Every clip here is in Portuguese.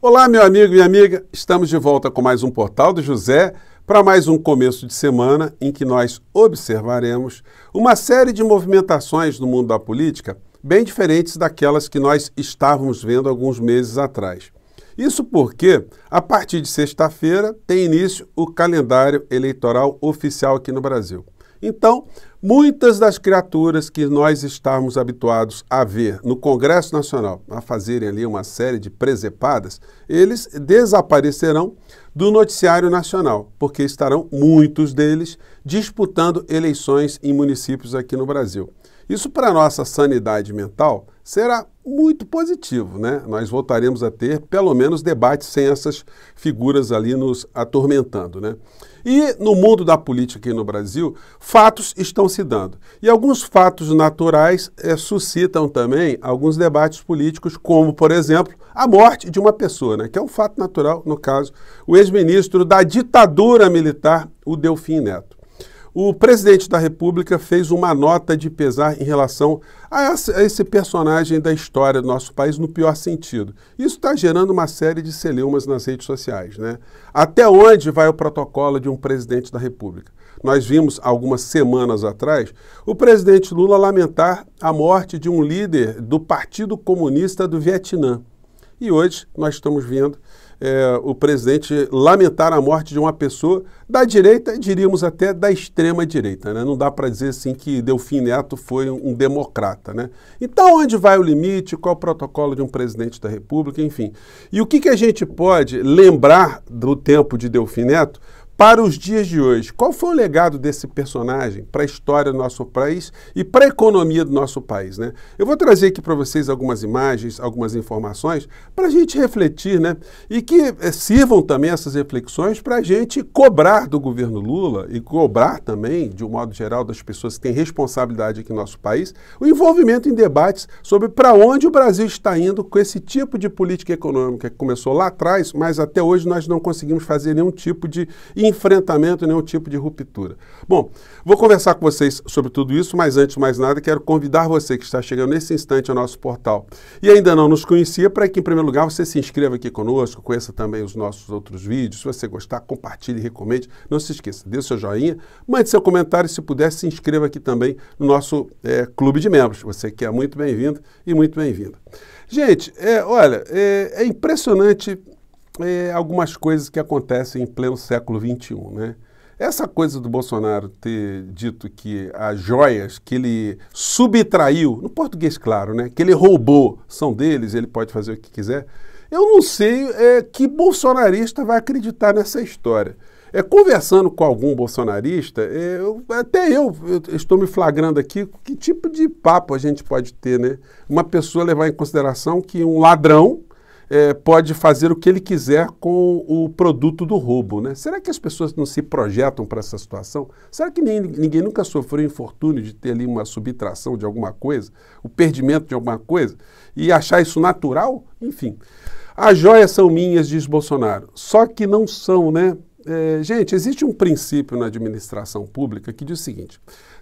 Olá, meu amigo e minha amiga, estamos de volta com mais um Portal do José para mais um começo de semana em que nós observaremos uma série de movimentações no mundo da política bem diferentes daquelas que nós estávamos vendo alguns meses atrás. Isso porque, a partir de sexta-feira, tem início o calendário eleitoral oficial aqui no Brasil. Então, muitas das criaturas que nós estávamos habituados a ver no Congresso Nacional, a fazerem ali uma série de presepadas, eles desaparecerão do noticiário nacional, porque estarão muitos deles disputando eleições em municípios aqui no Brasil. Isso, para a nossa sanidade mental, será muito positivo, né? Nós voltaremos a ter, pelo menos, debates sem essas figuras ali nos atormentando, né? E no mundo da política aqui no Brasil, fatos estão se dando. E alguns fatos naturais suscitam também alguns debates políticos, como, por exemplo, a morte de uma pessoa, né? Que é um fato natural, no caso, o ex-ministro da ditadura militar, o Delfim Neto. O presidente da República fez uma nota de pesar em relação a esse personagem da história do nosso país no pior sentido. Isso está gerando uma série de celeumas nas redes sociais, né? Até onde vai o protocolo de um presidente da República? Nós vimos, algumas semanas atrás, o presidente Lula lamentar a morte de um líder do Partido Comunista do Vietnã. E hoje nós estamos vendo o presidente lamentar a morte de uma pessoa da direita, diríamos até da extrema direita, né? Não dá para dizer assim que Delfim Neto foi um democrata, né? Então, onde vai o limite? Qual o protocolo de um presidente da República? Enfim. E o que a gente pode lembrar do tempo de Delfim Neto para os dias de hoje? Qual foi o legado desse personagem para a história do nosso país e para a economia do nosso país, né? Eu vou trazer aqui para vocês algumas imagens, algumas informações para a gente refletir, né? E que sirvam também essas reflexões para a gente cobrar do governo Lula e cobrar também, de um modo geral, das pessoas que têm responsabilidade aqui no nosso país, o envolvimento em debates sobre para onde o Brasil está indo com esse tipo de política econômica que começou lá atrás, mas até hoje nós não conseguimos fazer nenhum tipo de enfrentamento, nenhum tipo de ruptura. Bom, vou conversar com vocês sobre tudo isso, mas antes de mais nada, quero convidar você que está chegando nesse instante ao nosso portal e ainda não nos conhecia, para que, em primeiro lugar, você se inscreva aqui conosco, conheça também os nossos outros vídeos. Se você gostar, compartilhe, recomende. Não se esqueça, dê o seu joinha, mande seu comentário e, se puder, se inscreva aqui também no nosso clube de membros. Você que é muito bem-vindo e muito bem-vinda. Gente, olha, é impressionante algumas coisas que acontecem em pleno século XXI, né? Essa coisa do Bolsonaro ter dito que as joias que ele subtraiu, no português claro, né, que ele roubou, são deles, ele pode fazer o que quiser, eu não sei que bolsonarista vai acreditar nessa história. Conversando com algum bolsonarista, até eu estou me flagrando aqui, que tipo de papo a gente pode ter, né? Uma pessoa levar em consideração que um ladrão pode fazer o que ele quiser com o produto do roubo, né? Será que as pessoas não se projetam para essa situação? Será que ninguém nunca sofreu infortúnio de ter ali uma subtração de alguma coisa, o perdimento de alguma coisa, e achar isso natural? Enfim, as joias são minhas, diz Bolsonaro, só que não são, né? Gente, existe um princípio na administração pública que diz o seguinte: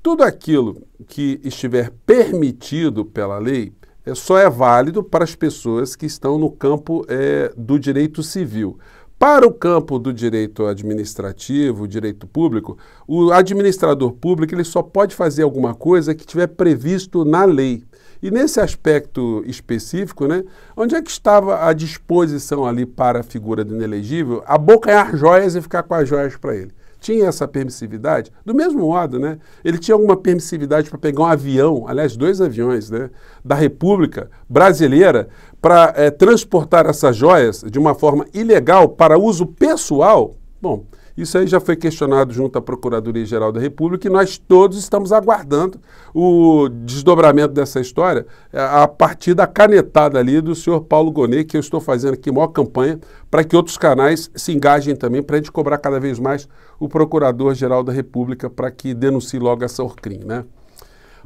tudo aquilo que estiver permitido pela lei só é válido para as pessoas que estão no campo do direito civil. Para o campo do direito administrativo, direito público, o administrador público ele só pode fazer alguma coisa que estiver previsto na lei. E nesse aspecto específico, né, onde é que estava a disposição ali para a figura do inelegível abocanhar joias e ficar com as joias para ele? Tinha essa permissividade? Do mesmo modo, né, ele tinha alguma permissividade para pegar um avião, aliás, 2 aviões, né, da República Brasileira para transportar essas joias de uma forma ilegal para uso pessoal? Bom, isso aí já foi questionado junto à Procuradoria-Geral da República e nós todos estamos aguardando o desdobramento dessa história a partir da canetada ali do senhor Paulo Gonet, que eu estou fazendo aqui maior campanha para que outros canais se engajem também para a gente cobrar cada vez mais o Procurador-Geral da República para que denuncie logo essa Orcrim, né?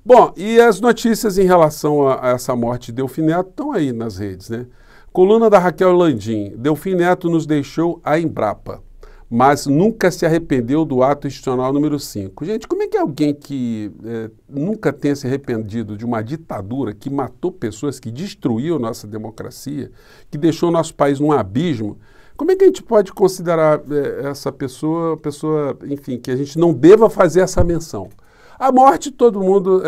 Bom, e as notícias em relação a essa morte de Delfim Neto estão aí nas redes, né? Coluna da Raquel Landim: Delfim Neto nos deixou a Embrapa. mas nunca se arrependeu do ato institucional número 5. Gente, como é que alguém que nunca tenha se arrependido de uma ditadura que matou pessoas, que destruiu nossa democracia, que deixou nosso país num abismo, como é que a gente pode considerar essa pessoa, enfim, que a gente não deva fazer essa menção? A morte todo mundo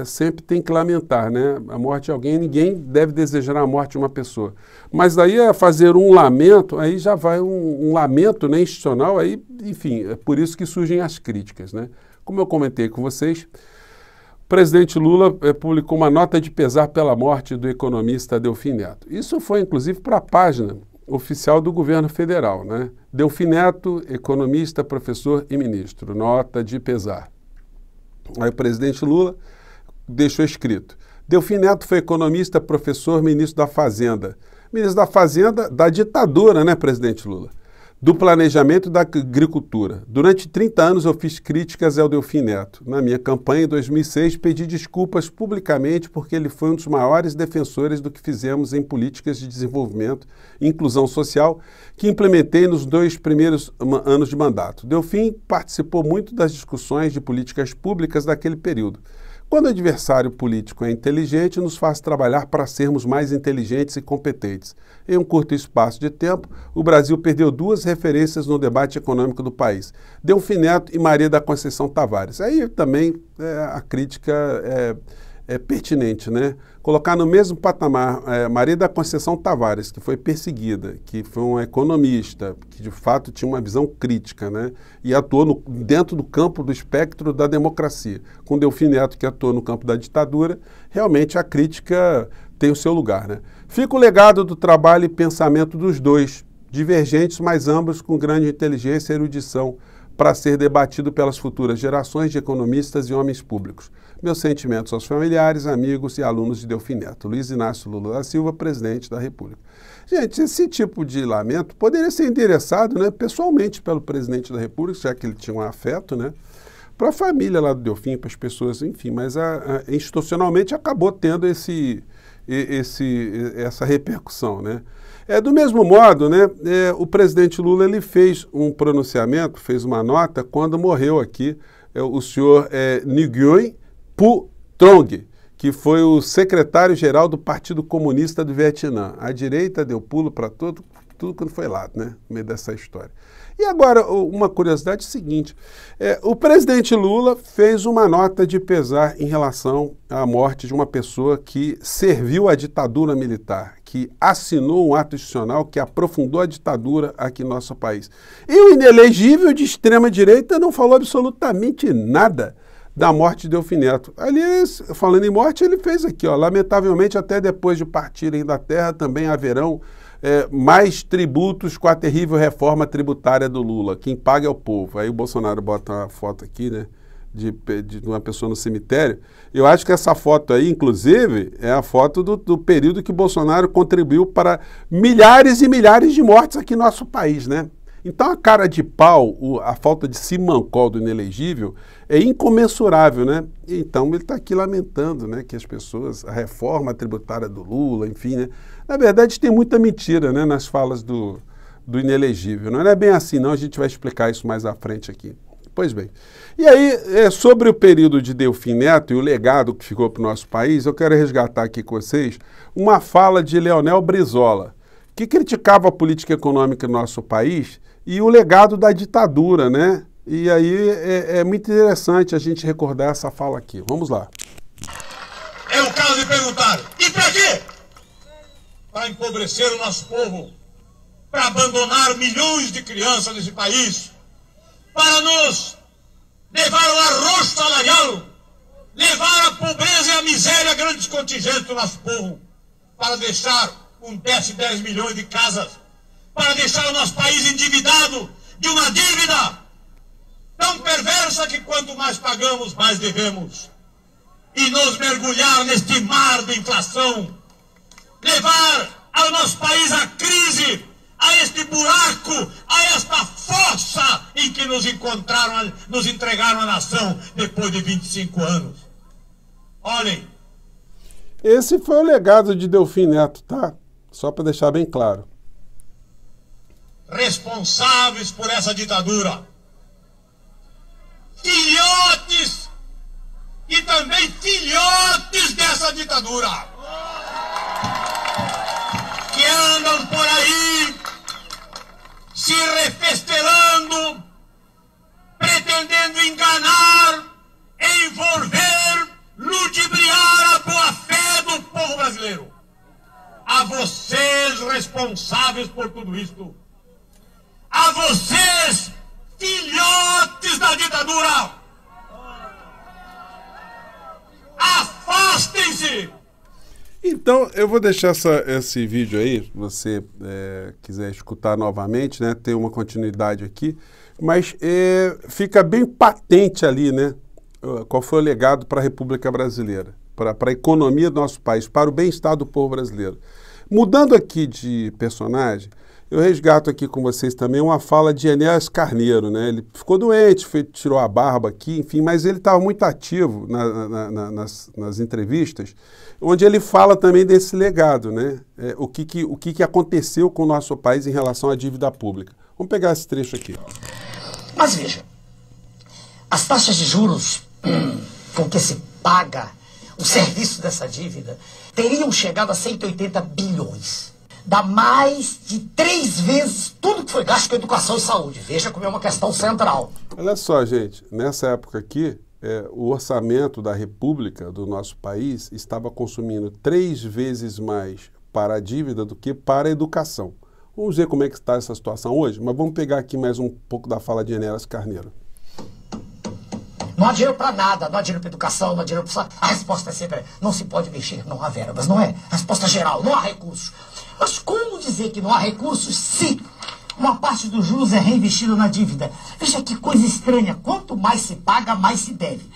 sempre tem que lamentar, né? A morte de alguém, ninguém deve desejar a morte de uma pessoa. Mas daí fazer um lamento, aí já vai um lamento, né, institucional, aí, enfim, é por isso que surgem as críticas, né? Como eu comentei com vocês, o presidente Lula publicou uma nota de pesar pela morte do economista Delfim Neto. Isso foi, inclusive, para a página oficial do governo federal, né? Delfim Neto, economista, professor e ministro, nota de pesar. Aí o presidente Lula deixou escrito: Delfim Neto foi economista, professor, ministro da Fazenda. Ministro da Fazenda da ditadura, né, presidente Lula? Do planejamento e da agricultura. Durante 30 anos eu fiz críticas ao Delfim Neto. Na minha campanha em 2006 pedi desculpas publicamente porque ele foi um dos maiores defensores do que fizemos em políticas de desenvolvimento e inclusão social que implementei nos 2 primeiros anos de mandato. Delfim participou muito das discussões de políticas públicas daquele período. Quando o adversário político é inteligente, nos faz trabalhar para sermos mais inteligentes e competentes. Em um curto espaço de tempo, o Brasil perdeu 2 referências no debate econômico do país: Delfim Neto e Maria da Conceição Tavares. Aí também a crítica é pertinente, né? Colocar no mesmo patamar Maria da Conceição Tavares, que foi perseguida, que foi uma economista, que de fato tinha uma visão crítica, né? E atuou dentro do campo do espectro da democracia, com Delfim Neto, que atuou no campo da ditadura, realmente a crítica tem o seu lugar, né? Fica o legado do trabalho e pensamento dos dois, divergentes, mas ambos com grande inteligência e erudição, para ser debatido pelas futuras gerações de economistas e homens públicos. Meus sentimentos aos familiares, amigos e alunos de Delfim Neto. Luiz Inácio Lula da Silva, presidente da República. Gente, esse tipo de lamento poderia ser endereçado, né, pessoalmente pelo presidente da República, já que ele tinha um afeto, né, para a família lá do Delfim, para as pessoas, enfim, mas institucionalmente acabou tendo essa repercussão, né? Do mesmo modo, né, o presidente Lula ele fez um pronunciamento, fez uma nota quando morreu aqui o senhor Nguyen Phu Trong, que foi o secretário-geral do Partido Comunista do Vietnã. A direita deu pulo para tudo quando foi lá, né, no meio dessa história. E agora, uma curiosidade é o seguinte, o presidente Lula fez uma nota de pesar em relação à morte de uma pessoa que serviu à ditadura militar, que assinou um ato institucional que aprofundou a ditadura aqui no nosso país. E o inelegível de extrema-direita não falou absolutamente nada da morte de Delfim Neto. Aliás, falando em morte, ele fez aqui, ó, lamentavelmente, até depois de partirem da terra, também haverão mais tributos com a terrível reforma tributária do Lula. Quem paga é o povo. Aí o Bolsonaro bota uma foto aqui, né, de uma pessoa no cemitério. Eu acho que essa foto aí, inclusive, é a foto do período que o Bolsonaro contribuiu para milhares e milhares de mortes aqui no nosso país, né? Então a cara de pau, a falta de simancol do inelegível é incomensurável, né? Então ele está aqui lamentando, né, que as pessoas, a reforma tributária do Lula, enfim, né? Na verdade tem muita mentira, né, nas falas do inelegível. Não é bem assim não, a gente vai explicar isso mais à frente aqui. Pois bem, e aí sobre o período de Delfim Neto e o legado que ficou para o nosso país, eu quero resgatar aqui com vocês uma fala de Leonel Brizola, que criticava a política econômica do nosso país e o legado da ditadura, né? E aí é muito interessante a gente recordar essa fala aqui. Vamos lá. É o caso de perguntar, e para quê? Para empobrecer o nosso povo, para abandonar milhões de crianças nesse país, para nos levar ao arroz salarial, levar a pobreza e a miséria a grandes contingentes do nosso povo, para deixar 10 milhões de casas, para deixar o nosso país endividado de uma dívida tão perversa que quanto mais pagamos, mais devemos. E nos mergulhar neste mar de inflação, levar ao nosso país a crise, a este buraco, a esta fossa em que nos entregaram a nação depois de 25 anos. Olhem. Esse foi o legado de Delfim Neto, tá? Só para deixar bem claro. responsáveis por essa ditadura. Filhotes e também filhotes dessa ditadura, que andam por aí se refestelando, pretendendo enganar, envolver, ludibriar a boa-fé do povo brasileiro. A vocês, responsáveis por tudo isto, a vocês, filhotes da ditadura, afastem-se! Então, eu vou deixar esse vídeo aí, se você quiser escutar novamente, né, ter uma continuidade aqui, mas fica bem patente ali, né, qual foi o legado para a República Brasileira, para a economia do nosso país, para o bem-estar do povo brasileiro. Mudando aqui de personagem, eu resgato aqui com vocês também uma fala de Enéas Carneiro, né? Ele ficou doente, tirou a barba aqui, enfim, mas ele estava muito ativo nas entrevistas, onde ele fala também desse legado, né? O que aconteceu com o nosso país em relação à dívida pública. Vamos pegar esse trecho aqui. Mas veja, as taxas de juros com que se paga o serviço dessa dívida teriam chegado a 180 bilhões. Dá mais de 3 vezes tudo que foi gasto com educação e saúde. Veja como é uma questão central. Olha só, gente, nessa época aqui, o orçamento da República do nosso país estava consumindo 3 vezes mais para a dívida do que para a educação. Vamos ver como é que está essa situação hoje, mas vamos pegar aqui mais um pouco da fala de Enéas Carneiro. Não há dinheiro para nada, não há dinheiro para educação, não há dinheiro para... A resposta é sempre, não se pode mexer, não há verbas, não é? A resposta geral, não há recursos. Mas como dizer que não há recursos se uma parte dos juros é reinvestida na dívida? Veja que coisa estranha, quanto mais se paga, mais se deve.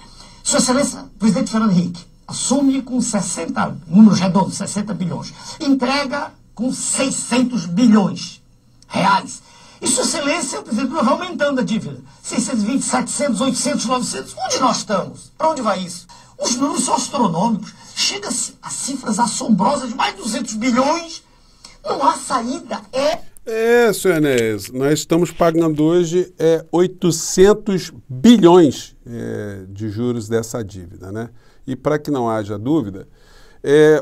Sua Excelência, presidente Fernando Henrique, assume com 60, números redondos, 60 bilhões, entrega com 600 bilhões reais. E Sua Excelência, o presidente, vai aumentando a dívida. 620, 700, 800, 900. Onde nós estamos? Para onde vai isso? Os números são astronômicos. Chega-se a cifras assombrosas de mais de 200 bilhões. Não há saída. Senhor Enéas, nós estamos pagando hoje 800 bilhões de juros dessa dívida, né? E para que não haja dúvida,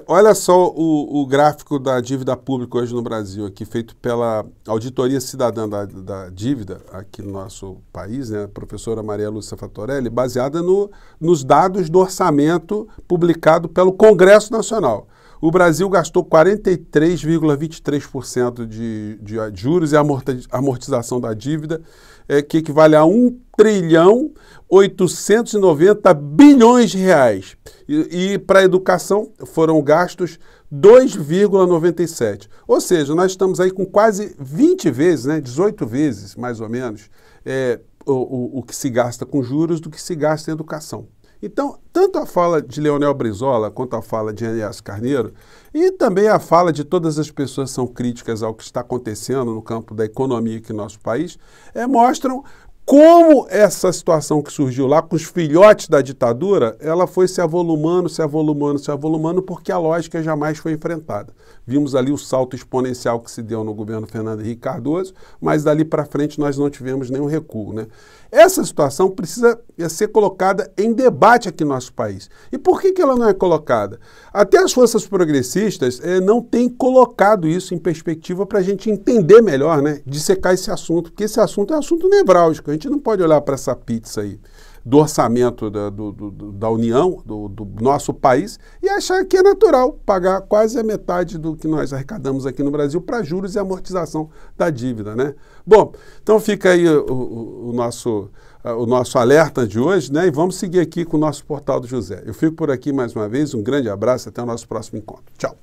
olha só o gráfico da dívida pública hoje no Brasil, aqui feito pela Auditoria Cidadã da Dívida, aqui no nosso país, né, a professora Maria Lúcia Fatorelli, baseada nos dados do orçamento publicado pelo Congresso Nacional. O Brasil gastou 43,23% de juros e amortização da dívida, que equivale a 1.890 bilhões de reais. E para a educação foram gastos 2,97. Ou seja, nós estamos aí com quase 20 vezes, né, 18 vezes, mais ou menos, o que se gasta com juros do que se gasta em educação. Então, tanto a fala de Leonel Brizola quanto a fala de Enéas Carneiro e também a fala de todas as pessoas que são críticas ao que está acontecendo no campo da economia aqui no nosso país, mostram como essa situação que surgiu lá com os filhotes da ditadura, ela foi se avolumando, porque a lógica jamais foi enfrentada. Vimos ali o salto exponencial que se deu no governo Fernando Henrique Cardoso, mas dali para frente nós não tivemos nenhum recuo, né? Essa situação precisa ser colocada em debate aqui no nosso país. E por que ela não é colocada? Até as forças progressistas não têm colocado isso em perspectiva para a gente entender melhor, né? Dissecar esse assunto, porque esse assunto é um assunto nevrálgico. A gente não pode olhar para essa pizza aí do orçamento da União, do nosso país, e achar que é natural pagar quase a metade do que nós arrecadamos aqui no Brasil para juros e amortização da dívida, né? Bom, então fica aí o nosso alerta de hoje, né? E vamos seguir aqui com o nosso Portal do José. Eu fico por aqui mais uma vez, um grande abraço, até o nosso próximo encontro. Tchau!